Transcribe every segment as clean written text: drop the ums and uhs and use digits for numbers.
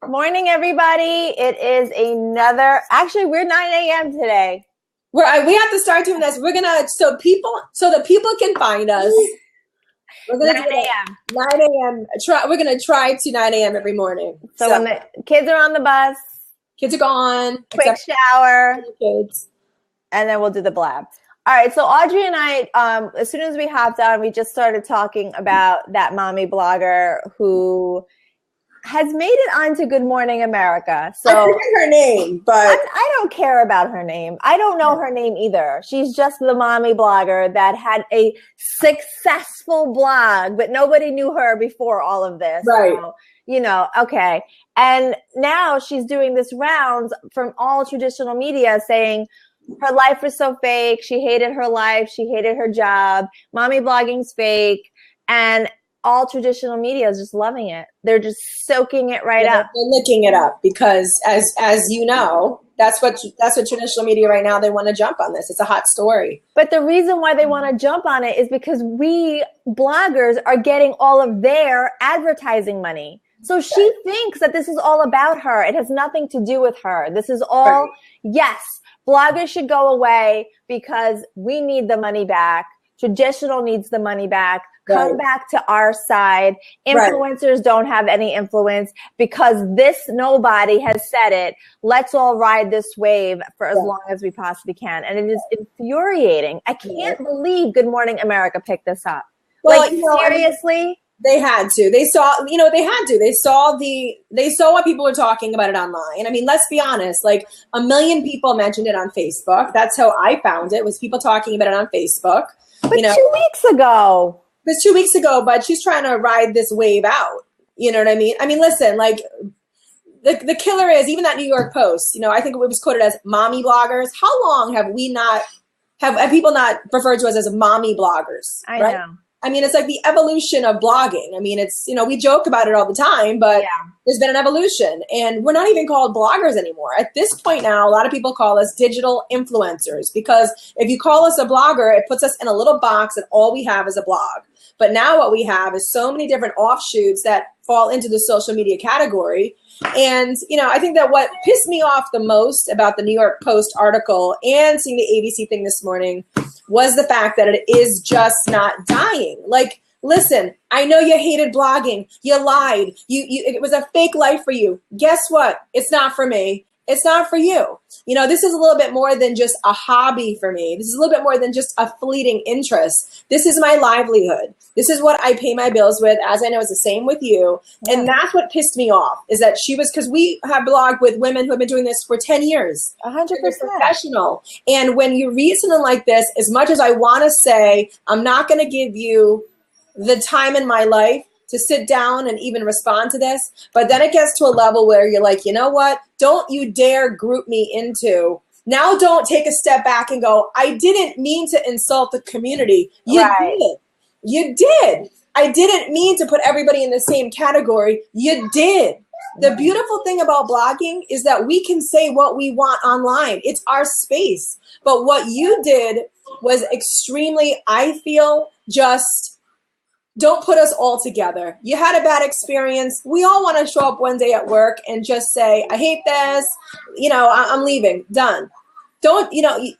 Morning, everybody. It is actually, we're 9 a.m. today. We have to start doing this. We're gonna so the people can find us. We're gonna 9 do it a.m. at 9 a.m. We're gonna try to 9 a.m. every morning. So when the kids are on the bus, kids are gone, quick shower, kids, and then we'll do the blab. All right. So Audrey and I, as soon as we hopped on, we just started talking about that mommy blogger who has made it onto Good Morning America. So I forget her name, but I don't care about her name. I don't know her name either. She's just the mommy blogger that had a successful blog, but nobody knew her before all of this. Right. So, okay. And now she's doing this rounds from all traditional media saying her life was so fake. She hated her life. She hated her job. Mommy blogging's fake. And all traditional media is just loving it. They're just soaking it right up. They're licking it up because, as you know, that's what traditional media right now. They want to jump on this. It's a hot story. But the reason why they want to jump on it is because we bloggers are getting all of their advertising money. So she thinks that this is all about her. It has nothing to do with her. This is all, yes, bloggers should go away because we need the money back. Traditional needs the money back. Come back to our side. Influencers don't have any influence because this nobody has said it. Let's all ride this wave for as long as we possibly can. And it is infuriating. I can't believe Good Morning America picked this up. Well, seriously? They had to. They saw, they had to. They saw what people were talking about it online. I mean, let's be honest, like 1 million people mentioned it on Facebook. That's how I found it, was people talking about it on Facebook. But 2 weeks ago. It was 2 weeks ago, but she's trying to ride this wave out. You know what I mean? I mean, listen, like the killer is even that New York Post, I think it was quoted as mommy bloggers. How long have people not referred to us as mommy bloggers? I know. I mean, it's like the evolution of blogging. I mean, it's, we joke about it all the time, but there's been an evolution and we're not even called bloggers anymore. At this point now, a lot of people call us digital influencers because if you call us a blogger, it puts us in a little box and all we have is a blog. But now what we have is so many different offshoots that fall into the social media category. And, I think that what pissed me off the most about the New York Post article and seeing the ABC thing this morning was the fact that it is just not dying. Like, listen, I know you hated blogging. You lied. It was a fake life for you. Guess what? It's not for me. It's not for you. This is a little bit more than just a hobby for me. This is a little bit more than just a fleeting interest. This is my livelihood. This is what I pay my bills with, as I know it's the same with you. Yeah. And that's what pissed me off, is that because we have blogged with women who have been doing this for 10 years. 100%. Professional. And when you read something like this, as much as I want to say, I'm not going to give you the time in my life to sit down and even respond to this. But then it gets to a level where you're like, you know what? Don't you dare group me into. Now don't take a step back and go, I didn't mean to insult the community. You did. You did. I didn't mean to put everybody in the same category. You did. The beautiful thing about blogging is that we can say what we want online. It's our space. But what you did was extremely, I feel, just don't put us all together. You had a bad experience. We all want to show up one day at work and just say, I hate this. I'm leaving. Done. Don't,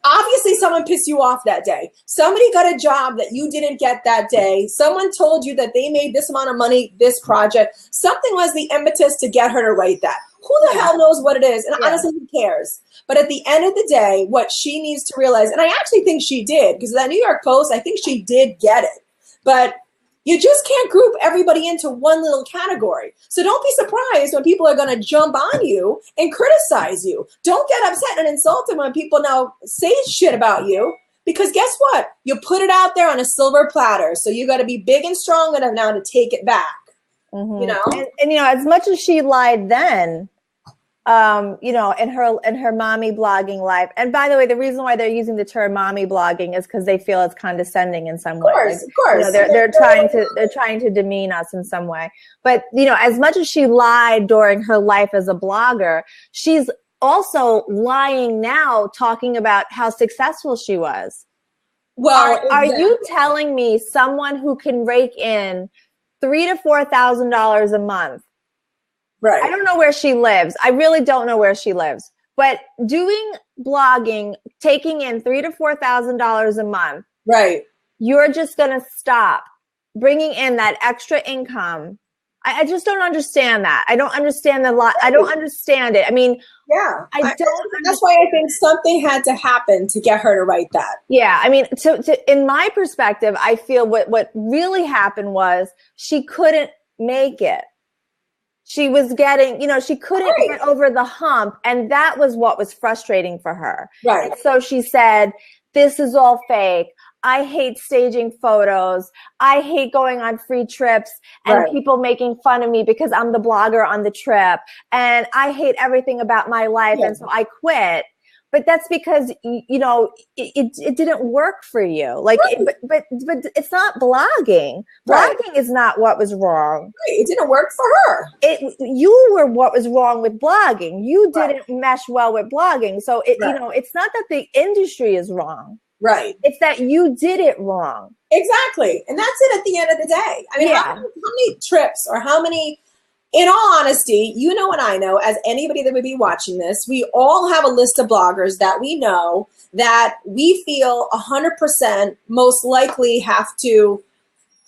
obviously someone pissed you off that day. Somebody got a job that you didn't get that day. Someone told you that they made this amount of money, this project. Something was the impetus to get her to write that. Who the hell knows what it is? And honestly, who cares? But at the end of the day, what she needs to realize, and I actually think she did, because that New York Post, I think she did get it. But you just can't group everybody into one little category. So don't be surprised when people are going to jump on you and criticize you. Don't get upset and insulted when people now say shit about you, because guess what? You put it out there on a silver platter. So you got to be big and strong enough now to take it back. Mm-hmm. And as much as she lied then, in her mommy blogging life. And by the way, the reason why they're using the term mommy blogging is because they feel it's condescending in some way. Of course. They're trying to demean us in some way. But as much as she lied during her life as a blogger, she's also lying now, talking about how successful she was. Well, are you telling me someone who can rake in $3,000 to $4,000 a month Right. I don't know where she lives. I really don't know where she lives. But doing blogging, taking in $3,000 to $4,000 a month, Right. you're just going to stop bringing in that extra income. I just don't understand that. I don't understand the lot. I don't understand it. I mean, yeah, I don't. That's why I think something had to happen to get her to write that. Yeah, I mean, in my perspective, I feel what really happened was she couldn't make it. She was getting, she couldn't get over the hump, and that was what was frustrating for her. Right. And so she said, "This is all fake. I hate staging photos. I hate going on free trips and people making fun of me because I'm the blogger on the trip. And I hate everything about my life. And so I quit." But that's because, it didn't work for you. Like, but it's not blogging. Blogging is not what was wrong. It didn't work for her. You were what was wrong with blogging. You didn't mesh well with blogging. So it's not that the industry is wrong. Right. It's that you did it wrong. Exactly. And that's it at the end of the day. I mean, how many trips or how many, in all honesty, you know and I know, as anybody that would be watching this, we all have a list of bloggers that we know that we feel 100% most likely have to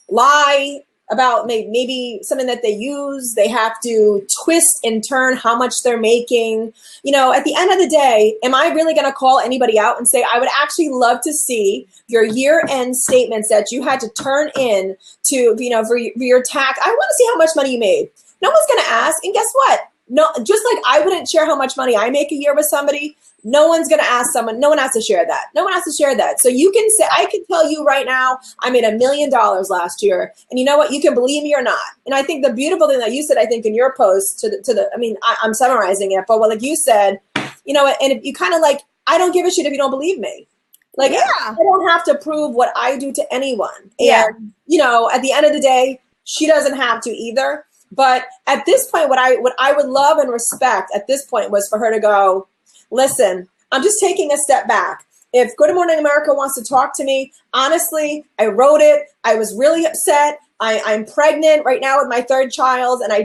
lie about maybe something that they use. They have to twist and turn how much they're making. At the end of the day, am I really going to call anybody out and say, I would actually love to see your year-end statements that you had to turn in to, for your tax. I want to see how much money you made. No one's going to ask. And guess what? No, just like I wouldn't share how much money I make a year with somebody, no one's going to ask someone. No one has to share that. No one has to share that. So you can say, I can tell you right now, I made $1 million last year. And you know what? You can believe me or not. And I think the beautiful thing that you said, I think in your post I'm summarizing it, but like you said, and if you kind of like, I don't give a shit if you don't believe me. Like, I don't have to prove what I do to anyone. And, at the end of the day, she doesn't have to either. But at this point, what I would love and respect at this point was for her to go, listen, I'm just taking a step back. If Good Morning America wants to talk to me, honestly, I wrote it. I was really upset. I'm pregnant right now with my third child. And I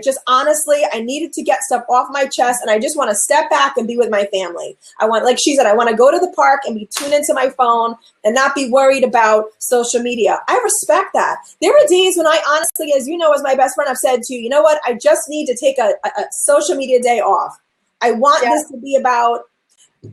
needed to get stuff off my chest. And I just want to step back and be with my family. Like she said, I want to go to the park and be tuned into my phone and not be worried about social media. I respect that. There were days when I honestly, as you know, as my best friend, I've said to you, you know what? I just need to take a social media day off. I want this to be about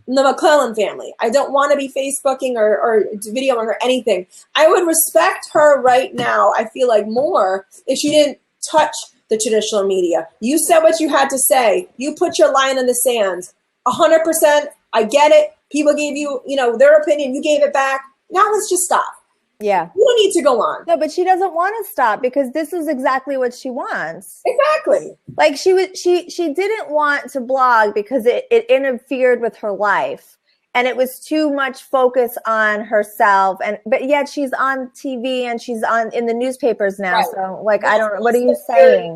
the McClellan family. I don't want to be Facebooking or videoing or anything. I would respect her right now, I feel like, more if she didn't touch the traditional media. You said what you had to say. You put your line in the sand. 100%. I get it. People gave you, their opinion. You gave it back. Now let's just stop. Yeah. You don't need to go on. No, but she doesn't want to stop because this is exactly what she wants. Exactly. Like she didn't want to blog because it interfered with her life. And it was too much focus on herself. But yet she's on TV and she's in the newspapers now. Right. So like, I don't know. What are you saying?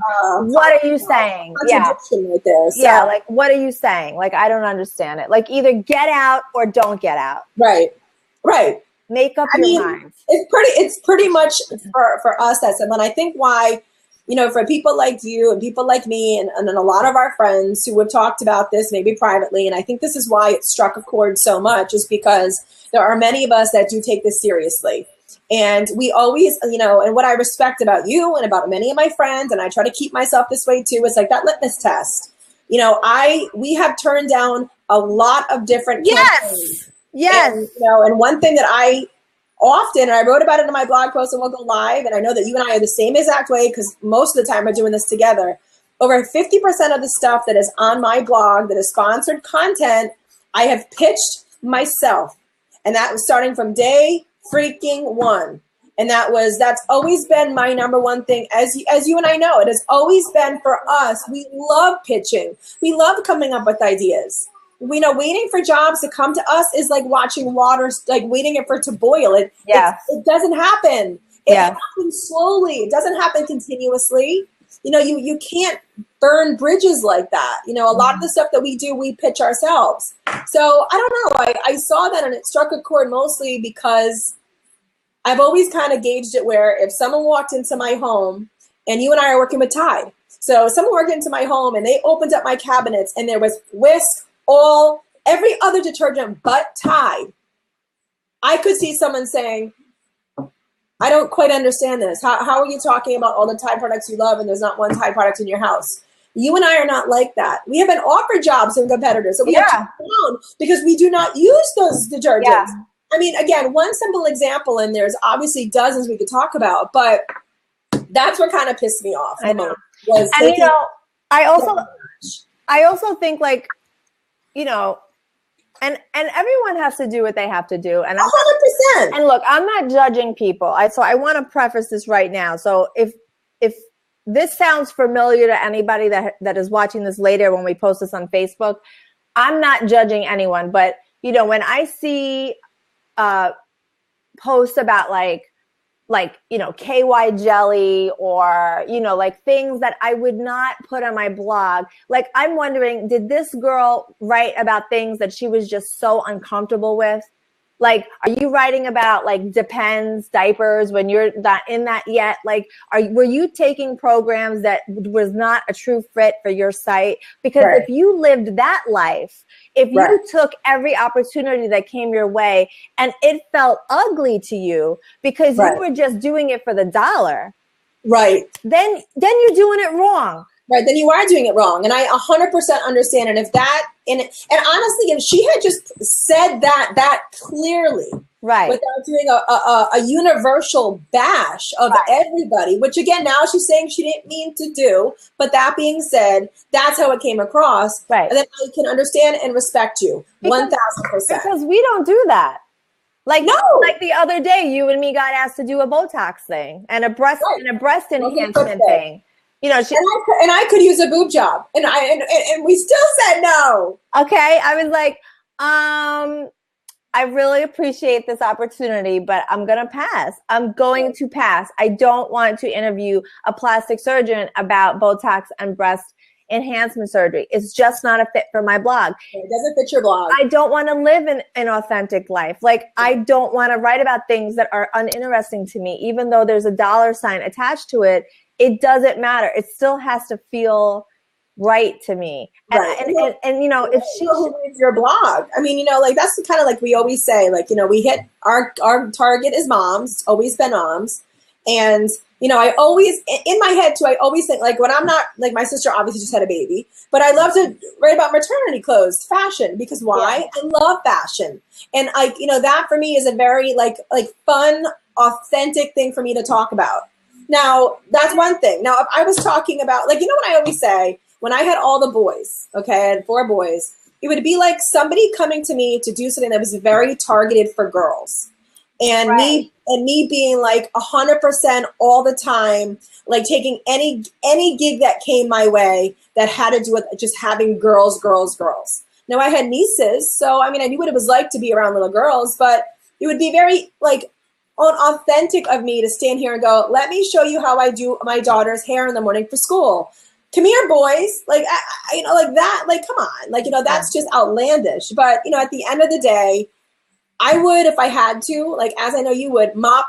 What are you saying? Yeah. Right there, so. Yeah. Like, what are you saying? Like, I don't understand it. Like either get out or don't get out. Right. Right. Make up your mind. It's pretty much for us as someone. I think why, for people like you and people like me and a lot of our friends who have talked about this maybe privately, and I think this is why it struck a chord so much, is because there are many of us that do take this seriously. And we always, and what I respect about you and about many of my friends, and I try to keep myself this way too, is like that litmus test. We have turned down a lot of different campaigns. Yes. And one thing that I often, and I wrote about it in my blog post and we'll go live, and I know that you and I are the same exact way because most of the time we're doing this together. Over 50% of the stuff that is on my blog that is sponsored content, I have pitched myself. And that was starting from day freaking one. And that's always been my number one thing. As you and I know, it has always been for us. We love pitching. We love coming up with ideas. Waiting for jobs to come to us is like watching water, like waiting for it to boil. It doesn't happen. It happens slowly. It doesn't happen continuously. You can't burn bridges like that. A lot of the stuff that we do, we pitch ourselves. So I don't know. I saw that and it struck a chord mostly because I've always kind of gauged it where if someone walked into my home, and you and I are working with Tide. So someone worked into my home and they opened up my cabinets and there was Whisk, every other detergent but Tide. I could see someone saying, I don't quite understand this. How are you talking about all the Tide products you love and there's not one Tide product in your house? You and I are not like that. We have been offered jobs from competitors that we have turned down because we do not use those detergents. Yeah. I mean, again, one simple example, and there's obviously dozens we could talk about, but that's what kind of pissed me off. I know. And you know, I also think, like, you know, and everyone has to do what they have to do. And 100%. And look, I'm not judging people. So I want to preface this right now. So if this sounds familiar to anybody that is watching this later when we post this on Facebook, I'm not judging anyone. But, you know, when I see posts about like, you know, KY jelly or, you know, like things that I would not put on my blog. Like, I'm wondering, did this girl write about things that she was just so uncomfortable with? Like, are you writing about like Depends diapers when you're not in that yet? Like, were you taking programs that was not a true fit for your site? Because if you lived that life, if you took every opportunity that came your way and it felt ugly to you because you were just doing it for the dollar, then you're doing it wrong. Right, then you are doing it wrong. And I 100% understand. And if that, and honestly, if she had just said that clearly, without doing a universal bash of everybody, which again, now she's saying she didn't mean to do, but that being said, that's how it came across. And then I can understand and respect you 1,000%. Because we don't do that. Like, like the other day, you and me got asked to do a Botox thing and a breast enhancement thing. You know, and I could use a boob job, and we still said no. Okay, I was like, I really appreciate this opportunity, but I'm gonna pass. I'm going to pass. I don't want to interview a plastic surgeon about Botox and breast enhancement surgery. It's just not a fit for my blog. It doesn't fit your blog. I don't want to live an authentic life. Like, I don't want to write about things that are uninteresting to me, even though there's a dollar sign attached to it. It doesn't matter. It still has to feel right to me. And you know, if she reads your blog, I mean, you know, like that's the kind of, like we always say, like, you know, we hit our target is moms. It's always been moms. And, you know, I always, in my head too, I always think, like, when I'm not, like, my sister obviously just had a baby, but I love to write about maternity clothes, fashion, because why? I love fashion. And you know, that for me is a very like fun, authentic thing for me to talk about. Now, that's one thing. Now, if I was talking about, like, you know what I always say, when I had all the boys, okay, I had 4 boys, it would be like somebody coming to me to do something that was very targeted for girls. And me being like 100% all the time, like taking any gig that came my way that had to do with just having girls. Now, I had nieces, so I mean, I knew what it was like to be around little girls, but it would be very like unauthentic of me to stand here and go, let me show you how I do my daughter's hair in the morning for school. Come here, boys. Like, you know, like that, like, come on. Like, you know, that's just outlandish. But, you know, at the end of the day, I would, if I had to, like, as I know you would, mop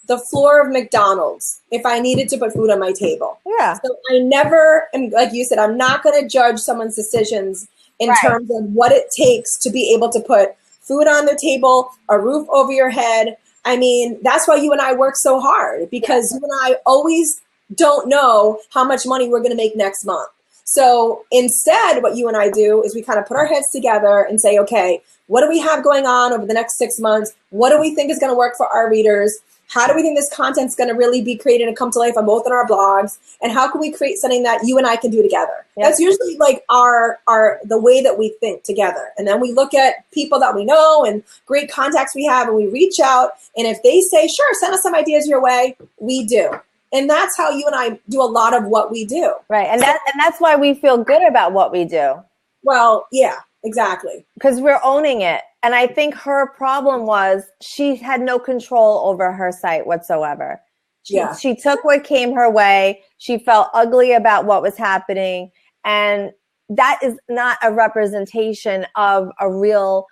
the floor of McDonald's if I needed to put food on my table. Yeah. So I never, and like you said, I'm not going to judge someone's decisions in terms of what it takes to be able to put food on the table, a roof over your head. I mean, that's why you and I work so hard, because you and I always don't know how much money we're going to make next month. So instead, what you and I do is we kind of put our heads together and say, okay, what do we have going on over the next 6 months? What do we think is going to work for our readers? How do we think this content's going to really be created and come to life on both of our blogs? And how can we create something that you and I can do together? Yep. That's usually like the way that we think together. And then we look at people that we know and great contacts we have, and we reach out. And if they say, sure, send us some ideas your way, we do. And that's how you and I do a lot of what we do. Right. And that's why we feel good about what we do. Well, yeah, exactly. Because we're owning it. And I think her problem was she had no control over her site whatsoever. She took what came her way. She felt ugly about what was happening. And that is not a representation of a real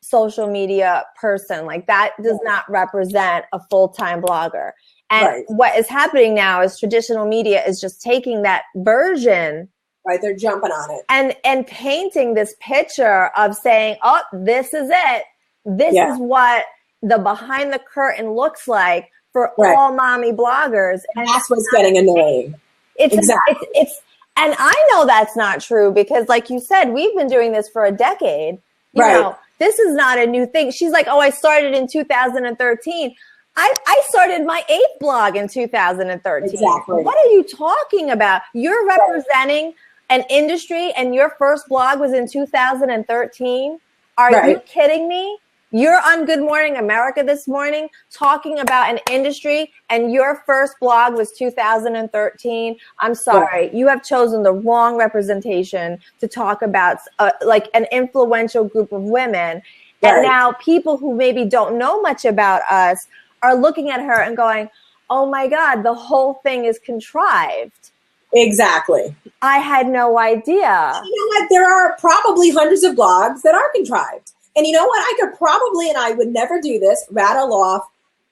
social media person. Like that does not represent a full-time blogger. And what is happening now is traditional media is just taking that version. Right, they're jumping on it. And painting this picture of saying, oh, this is it. This is what the behind the curtain looks like for all mommy bloggers. And that's what's getting annoying. It's and I know that's not true because like you said, we've been doing this for a decade. You know, this is not a new thing. She's like, oh, I started in 2013. I started my 8th blog in 2013. Exactly. What are you talking about? You're representing an industry and your first blog was in 2013? Are you kidding me? You're on Good Morning America this morning talking about an industry and your first blog was 2013. I'm sorry. You have chosen the wrong representation to talk about like an influential group of women. And now people who maybe don't know much about us are looking at her and going, oh my God, the whole thing is contrived. Exactly. I had no idea. You know what? There are probably hundreds of blogs that are contrived. And you know what? I could probably, and I would never do this, rattle off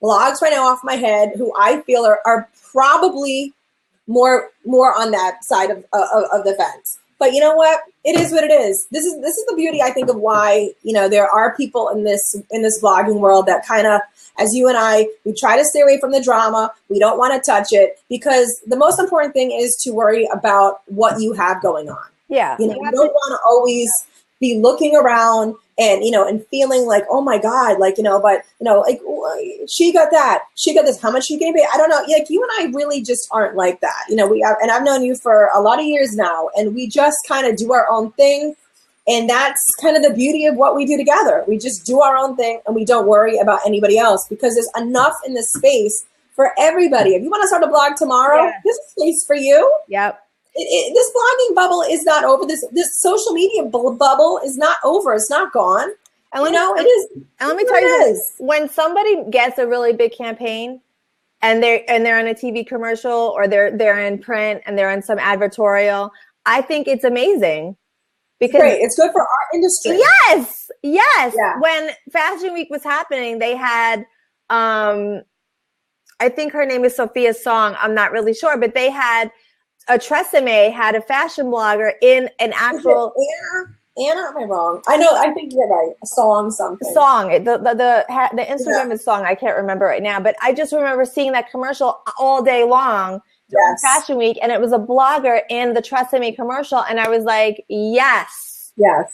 blogs right now off my head who I feel are probably more on that side of the fence. But you know what? It is what it is. This is the beauty, I think, of why, you know, there are people in this blogging world that kind of, as you and I, we try to stay away from the drama. We don't want to touch it because the most important thing is to worry about what you have going on. Yeah. You know, you don't want to always be looking around and, you know, and feeling like, oh my God, like, you know, but, you know, like she got that, she got this, how much she gave me? I don't know. Like you and I really just aren't like that. You know, and I've known you for a lot of years now and we just kind of do our own thing. And that's kind of the beauty of what we do together. We just do our own thing and we don't worry about anybody else because there's enough in this space for everybody. If you want to start a blog tomorrow, there's a space for you. Yep. This blogging bubble is not over. This social media bubble is not over. It's not gone. And let me tell you this: when somebody gets a really big campaign, and they're in a TV commercial or they're in print and they're in some advertorial, I think it's amazing because it's good for our industry. Yes. Yeah. When Fashion Week was happening, they had I think her name is Sophia Song. I'm not really sure, but they had. Tresemme had a fashion blogger in an actual Anna, am I wrong? I know. I think you're right. A song, something. Song. The Instagram is Song. I can't remember right now, but I just remember seeing that commercial all day long during Fashion Week, and it was a blogger in the Tresemme commercial, and I was like, yes,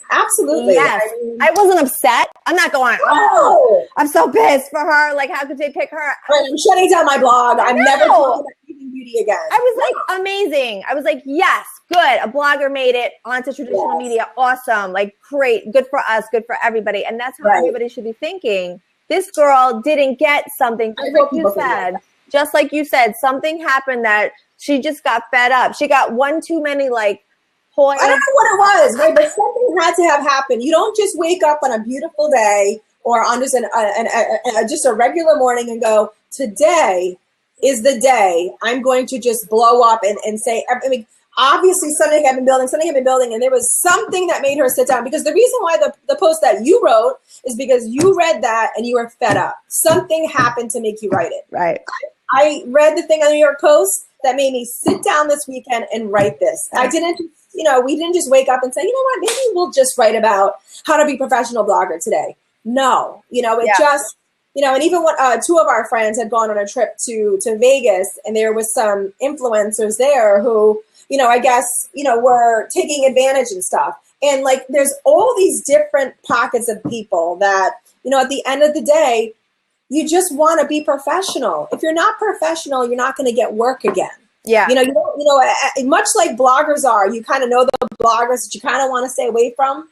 absolutely. Yes, I wasn't upset. I'm not going. Oh, I'm so pissed for her. Like, how could they pick her? I'm shutting down my blog. I'm never talking about beauty again. I was like, amazing. I was like, yes, good. A blogger made it onto traditional media. Awesome. Like, great. Good for us. Good for everybody. And that's how everybody should be thinking. This girl didn't get something. Just like you said, something happened that she just got fed up. She got one too many points. I don't know what it was, right? But something had to have happened. You don't just wake up on a beautiful day or on just just a regular morning and go, today is the day I'm going to just blow up and say, I mean, obviously something had been building, and there was something that made her sit down. Because the reason why the post that you wrote is because you read that and you were fed up. Something happened to make you write it. Right. I read the thing on the New York Post that made me sit down this weekend and write this. I didn't, we didn't just wake up and say, you know what, maybe we'll just write about how to be a professional blogger today. No, just, and even when two of our friends had gone on a trip to Vegas, and there was some influencers there who, I guess, were taking advantage and stuff. And there's all these different pockets of people that, at the end of the day, you just want to be professional. If you're not professional, you're not going to get work again. Yeah. Much like bloggers are, you kind of know the bloggers that you kind of want to stay away from.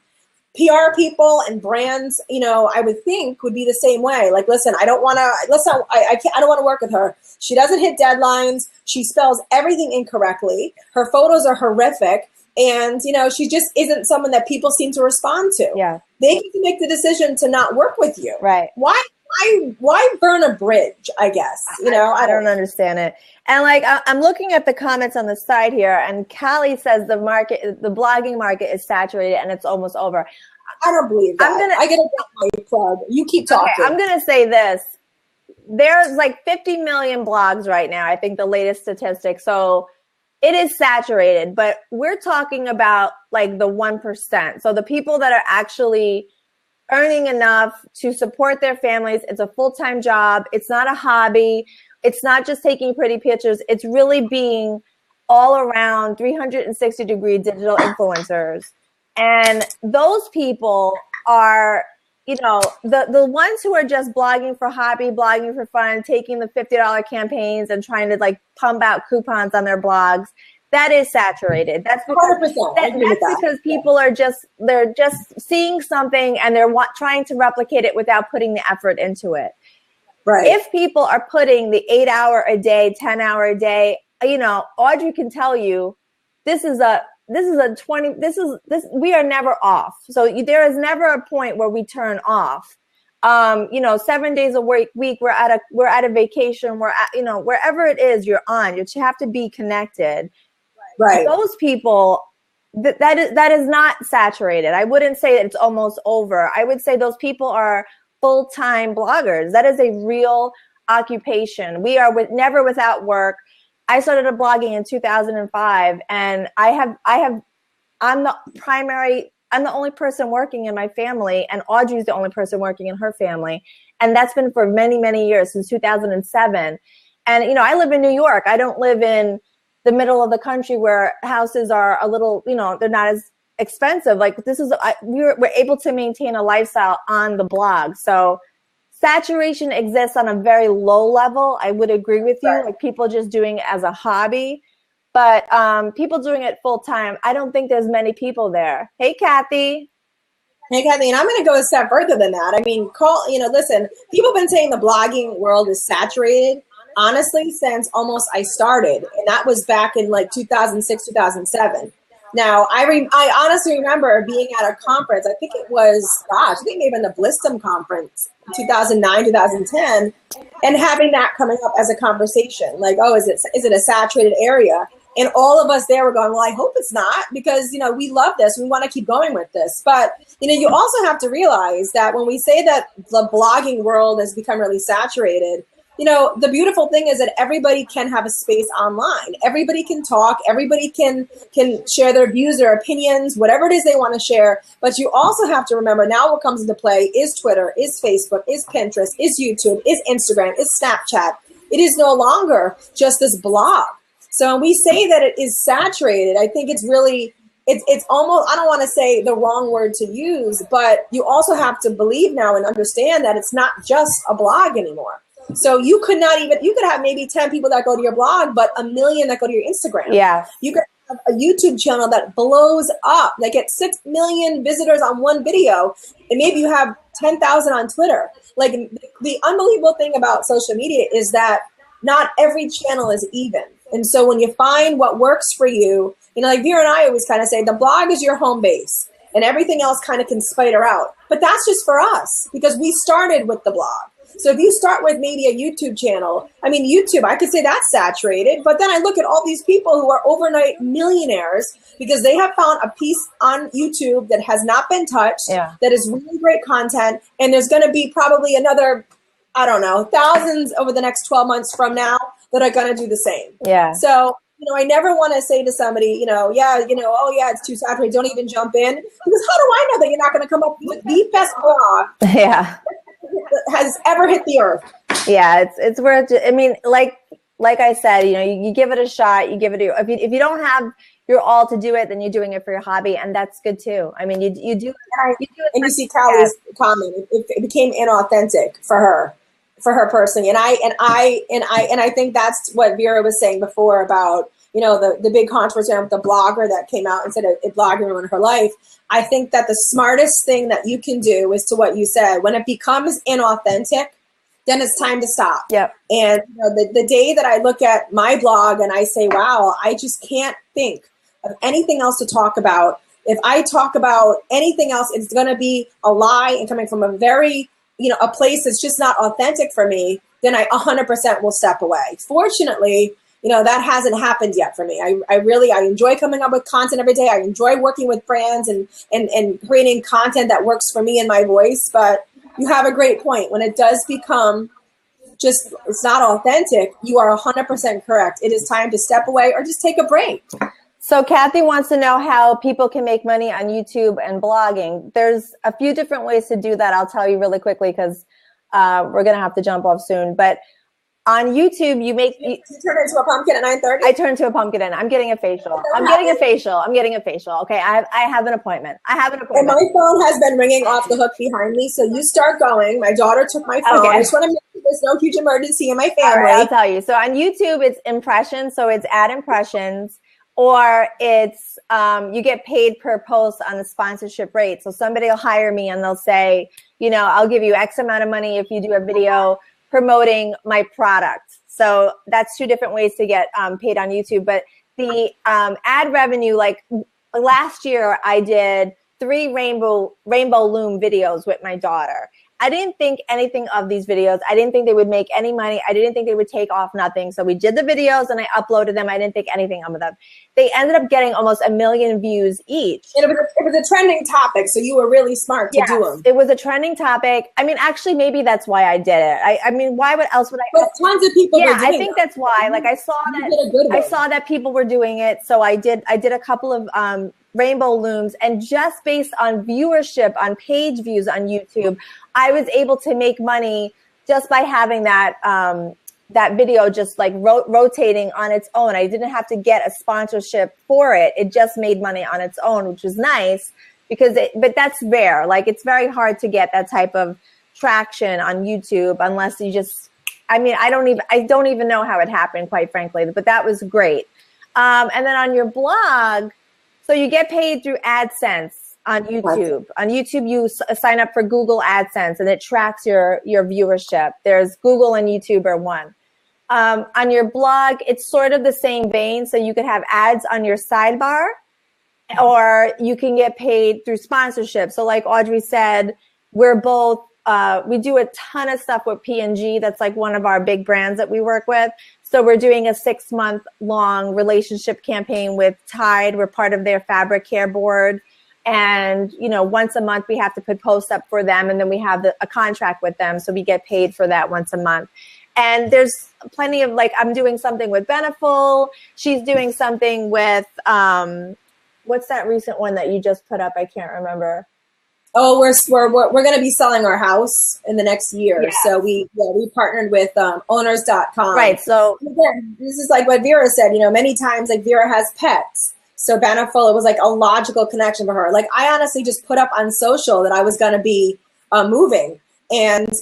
PR people and brands, I would think would be the same way. Listen, I don't want to, I don't want to work with her. She doesn't hit deadlines. She spells everything incorrectly. Her photos are horrific. And, she just isn't someone that people seem to respond to. Yeah. They need to make the decision to not work with you. Right. Why why burn a bridge, I guess, I don't understand it. And like, I'm looking at the comments on the side here, and Callie says the blogging market is saturated and it's almost over. I don't believe that. I gotta get my plug. You keep talking. Okay, I'm gonna say this. There's like 50 million blogs right now, I think the latest statistic. So it is saturated, but we're talking about like the 1%. So the people that are actually earning enough to support their families. It's a full-time job. It's not a hobby. It's not just taking pretty pictures. It's really being all around 360-degree digital influencers. And those people are, the ones who are just blogging for hobby, blogging for fun, taking the $50 campaigns and trying to like pump out coupons on their blogs. That is saturated. That's because people are they're just seeing something and they're trying to replicate it without putting the effort into it. Right. If people are putting the 8-hour a day, 10-hour a day, Audrey can tell you, we are never off. So there is never a point where we turn off. 7 days a week, we're at a vacation, wherever it is you're on, you have to be connected. Right. Those people, that is not saturated. I wouldn't say that it's almost over. I would say those people are full-time bloggers. That is a real occupation. We are never without work. I started blogging in 2005, and I'm the only person working in my family, and Audrey's the only person working in her family. And that's been for many, many years, since 2007. And, I live in New York. I don't live in the middle of the country where houses are a little, they're not as expensive. Like we're able to maintain a lifestyle on the blog. So saturation exists on a very low level. I would agree with you. Right. Like people just doing it as a hobby, but people doing it full time, I don't think there's many people there. Hey, Kathy. Hey, Kathy, and I'm going to go a step further than that. I mean, listen, people have been saying the blogging world is saturated, honestly, since almost I started. And that was back in like 2006, 2007. Now, I honestly remember being at a conference. I think it was, I think maybe in the Blistum conference, 2009, 2010, and having that coming up as a conversation. Like, oh, is it a saturated area? And all of us there were going, well, I hope it's not, because, we love this. We want to keep going with this. But, you also have to realize that when we say that the blogging world has become really saturated, the beautiful thing is that everybody can have a space online. Everybody can talk. Everybody can share their views, their opinions, whatever it is they want to share. But you also have to remember, now what comes into play is Twitter, is Facebook, is Pinterest, is YouTube, is Instagram, is Snapchat. It is no longer just this blog. So when we say that it is saturated, I think it's really, it's almost, I don't want to say the wrong word to use, but you also have to believe now and understand that it's not just a blog anymore. So you could have maybe 10 people that go to your blog, but 1 million that go to your Instagram. Yeah. You could have a YouTube channel that blows up, that gets 6 million visitors on one video, and maybe you have 10,000 on Twitter. Like, the unbelievable thing about social media is that not every channel is even. And so when you find what works for you, like Vera and I always kind of say, the blog is your home base and everything else kind of can spider out. But that's just for us, because we started with the blog. So if you start with maybe a YouTube channel, YouTube, I could say that's saturated, but then I look at all these people who are overnight millionaires because they have found a piece on YouTube that has not been touched, that is really great content, and there's going to be probably another, I don't know, thousands over the next 12 months from now that are going to do the same. Yeah. So, I never want to say to somebody, oh yeah, it's too saturated, don't even jump in, because how do I know that you're not going to come up with the best blog? Yeah. Has ever hit the earth. Yeah, it's worth it. I mean, like I said, you give it a shot, you give it if you don't have your all to do it, then you're doing it for your hobby, and that's good too. I mean, you do it. And you see Callie's comment, it became inauthentic for her personally. And I think that's what Vera was saying before about, the big controversy with the blogger that came out and said it blogging ruined her life. I think that the smartest thing that you can do is to what you said. When it becomes inauthentic, then it's time to stop. Yep. And the day that I look at my blog and I say, wow, I just can't think of anything else to talk about. If I talk about anything else, it's going to be a lie and coming from a very, a place that's just not authentic for me, then I 100% will step away. Fortunately, that hasn't happened yet for me. I enjoy coming up with content every day. I enjoy working with brands and creating content that works for me and my voice. But you have a great point. When it does become it's not authentic, you are 100% correct. It is time to step away or just take a break. So Kathy wants to know how people can make money on YouTube and blogging. There's a few different ways to do that. I'll tell you really quickly because we're going to have to jump off soon. But on YouTube, you turn into a pumpkin at 9:30? I turn to a pumpkin and I'm getting a facial. I'm getting a facial. Okay, I have an appointment. And my phone has been ringing off the hook behind me. So you start going. My daughter took my phone. Okay. I just want to make sure there's no huge emergency in my family. All right, I'll tell you. So on YouTube, it's impressions. So it's ad impressions. Or it's you get paid per post on the sponsorship rate. So somebody will hire me and they'll say, I'll give you X amount of money if you do a video promoting my product. So that's two different ways to get paid on YouTube. But the ad revenue, like last year, I did 3 Rainbow Loom videos with my daughter. I didn't think anything of these videos. I didn't think they would make any money. I didn't think they would take off nothing. So we did the videos and I uploaded them. I didn't think anything of them. They ended up getting almost 1 million views each. And it was a trending topic, so you were really smart to do them. It was a trending topic. I mean, actually, maybe that's why I did it. I mean, why else would I? But tons of people were doing I think that's why. Like I saw that people were doing it, so I did a couple of Rainbow Looms, and just based on viewership, on page views on YouTube, I was able to make money just by having that that video just like rotating on its own. I didn't have to get a sponsorship for it. It just made money on its own, which was nice but that's rare. Like it's very hard to get that type of traction on YouTube unless you just, I mean, I don't even know how it happened, quite frankly, but that was great. And then on your blog, so you get paid through AdSense on YouTube. On YouTube, you sign up for Google AdSense, and it tracks your viewership. There's Google and YouTube are one. On your blog, it's sort of the same vein. So you could have ads on your sidebar, or you can get paid through sponsorship. So like Audrey said, we're both, we do a ton of stuff with P&G. That's like one of our big brands that we work with. So we're doing a 6-month-long relationship campaign with Tide. We're part of their fabric care board. And, once a month we have to put posts up for them. And then we have a contract with them. So we get paid for that once a month. And there's plenty of, like, I'm doing something with Beneful. She's doing something with, what's that recent one that you just put up? I can't remember. Oh, we're going to be selling our house in the next year. Yeah. So we partnered with owners.com. Right. So again, this is like what Vera said, many times like Vera has pets. So Beneful, it was like a logical connection for her. Like I honestly just put up on social that I was going to be moving. And,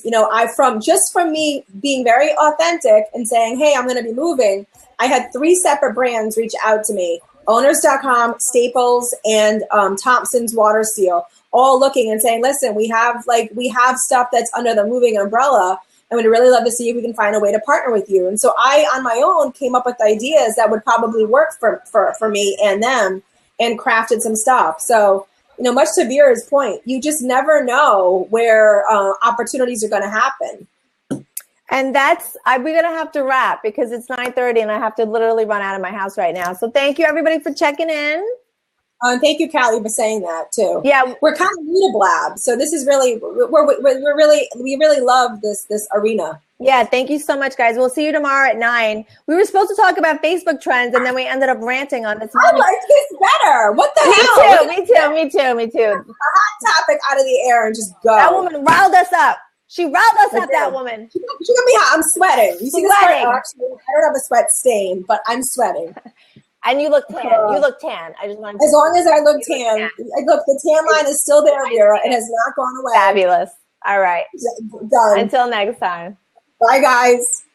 from me being very authentic and saying, hey, I'm going to be moving, I had 3 separate brands reach out to me, owners.com, Staples, and Thompson's Water Seal, all looking and saying, listen, we have stuff that's under the moving umbrella, and we'd really love to see if we can find a way to partner with you. And so I, on my own, came up with ideas that would probably work for me and them, and crafted some stuff. So, much to Vera's point, you just never know where opportunities are going to happen. And we're going to have to wrap because it's 9:30 and I have to literally run out of my house right now. So thank you everybody for checking in. Thank you, Callie, for saying that too. Yeah, we're kind of new to Blab, so this is really we really love this arena. Yeah, thank you so much, guys. We'll see you tomorrow at 9. We were supposed to talk about Facebook trends, and then we ended up ranting on this. I like this better. What the hell? Me too. A hot topic out of the air and just go. That woman riled us up. She riled us up. That woman. She gonna be hot. I'm sweating. You see the sweat? Actually, I don't have a sweat stain, but I'm sweating. And you look tan. You look tan. I just want to. As long as I look tan. Look, the tan line is still there, Vera. It has not gone away. Fabulous. All right. Done. Until next time. Bye, guys.